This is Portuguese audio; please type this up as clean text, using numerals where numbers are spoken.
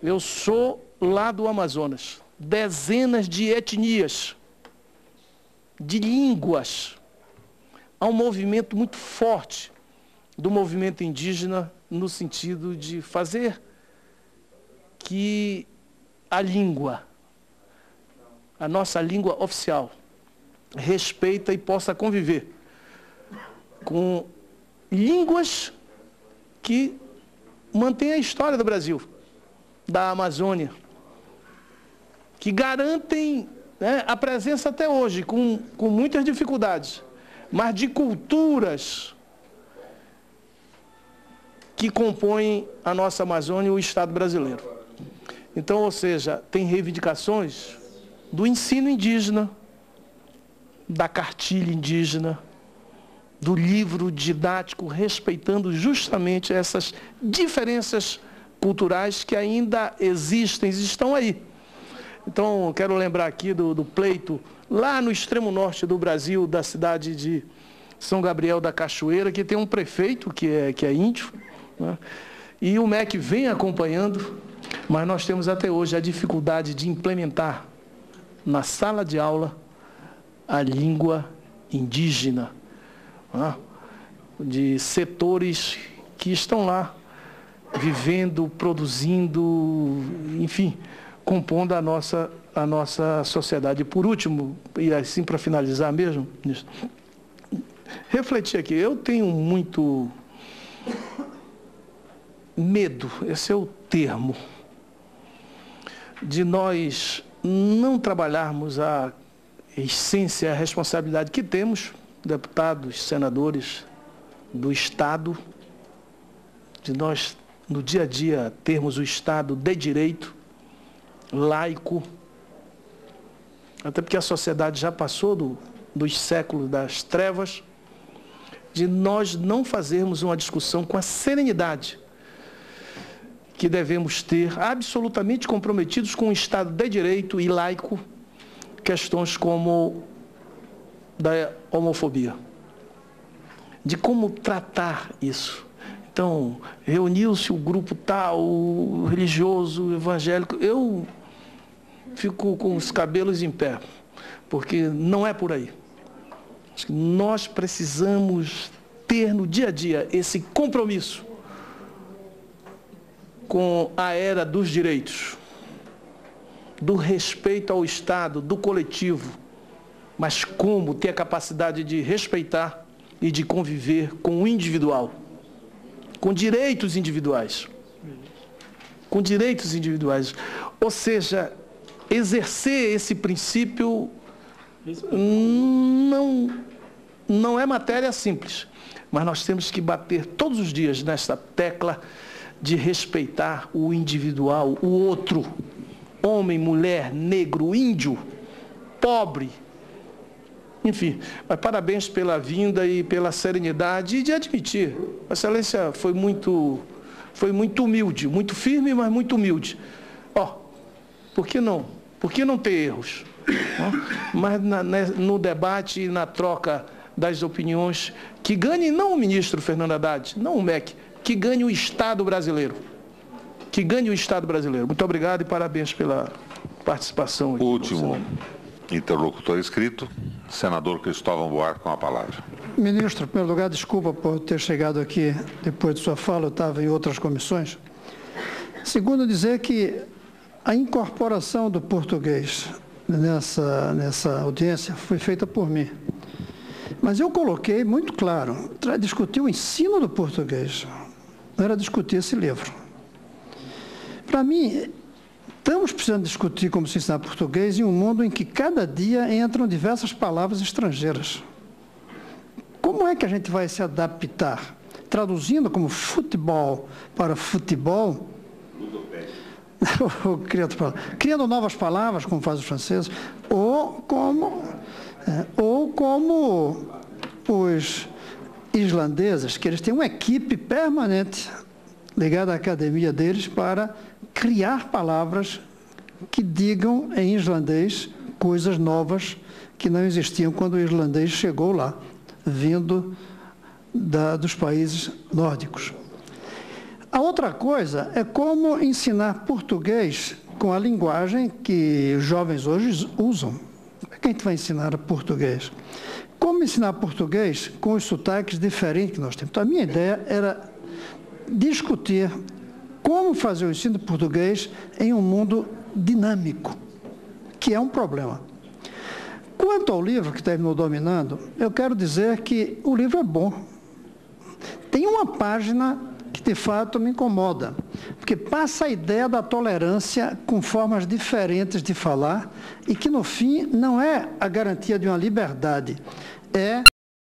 Eu sou lá do Amazonas. Dezenas de etnias, de línguas. Há um movimento muito forte do movimento indígena no sentido de fazer que a língua, a nossa língua oficial, respeita e possa conviver com línguas que mantêm a história do Brasil, da Amazônia, que garantem, né, a presença até hoje, com muitas dificuldades, mas de culturas que compõem a nossa Amazônia e o Estado brasileiro. Então, ou seja, tem reivindicações do ensino indígena, da cartilha indígena, do livro didático, respeitando justamente essas diferenças culturais que ainda existem, estão aí. Então, quero lembrar aqui do pleito, lá no extremo norte do Brasil, da cidade de São Gabriel da Cachoeira, que tem um prefeito que é índio, né? E o MEC vem acompanhando, mas nós temos até hoje a dificuldade de implementar na sala de aula a língua indígena, né? De setores que estão lá, vivendo, produzindo, enfim, compondo a nossa sociedade. E por último, e assim para finalizar mesmo, refletir aqui, eu tenho muito medo, esse é o termo, de nós não trabalharmos a essência, a responsabilidade que temos, deputados, senadores do Estado, de nós, no dia a dia, termos o Estado de direito, laico, até porque a sociedade já passou dos séculos das trevas, de nós não fazermos uma discussão com a serenidade que devemos ter, absolutamente comprometidos com o Estado de direito e laico, questões como da homofobia, de como tratar isso. Então, reuniu-se o grupo tal, religioso, evangélico, eu fico com os cabelos em pé, porque não é por aí. Acho que nós precisamos ter no dia a dia esse compromisso com a era dos direitos, do respeito ao Estado, do coletivo, mas como ter a capacidade de respeitar e de conviver com o individual, com direitos individuais. Com direitos individuais. Ou seja, exercer esse princípio não é matéria simples, mas nós temos que bater todos os dias nessa tecla de respeitar o individual, o outro, homem, mulher, negro, índio, pobre, enfim. Mas parabéns pela vinda e pela serenidade e de admitir. A Excelência foi muito humilde, muito firme, mas muito humilde. Por que não? Por que não ter erros? Mas no debate e na troca das opiniões, que ganhe não o ministro Fernando Haddad, não o MEC, que ganhe o Estado brasileiro. Que ganhe o Estado brasileiro. Muito obrigado e parabéns pela participação aqui. Último interlocutor inscrito, senador Cristóvão Buarque, com a palavra. Ministro, em primeiro lugar, desculpa por ter chegado aqui depois de sua fala, eu estava em outras comissões. Segundo, dizer que a incorporação do português nessa audiência foi feita por mim. Mas eu coloquei muito claro, discutir o ensino do português, não era discutir esse livro. Para mim, estamos precisando discutir como se ensinar português em um mundo em que cada dia entram diversas palavras estrangeiras. Como é que a gente vai se adaptar? Traduzindo como futebol para futebol, criando novas palavras, como faz os franceses, ou como os islandeses, que eles têm uma equipe permanente ligada à academia deles para criar palavras que digam em islandês coisas novas que não existiam quando o islandês chegou lá, vindo dos países nórdicos. A outra coisa é como ensinar português com a linguagem que os jovens hoje usam. Quem vai ensinar português? Como ensinar português com os sotaques diferentes que nós temos? Então, a minha ideia era discutir como fazer o ensino de português em um mundo dinâmico, que é um problema. Quanto ao livro que terminou dominando, eu quero dizer que o livro é bom. Tem uma página que, de fato, me incomoda, porque passa a ideia da tolerância com formas diferentes de falar e que, no fim, não é a garantia de uma liberdade, é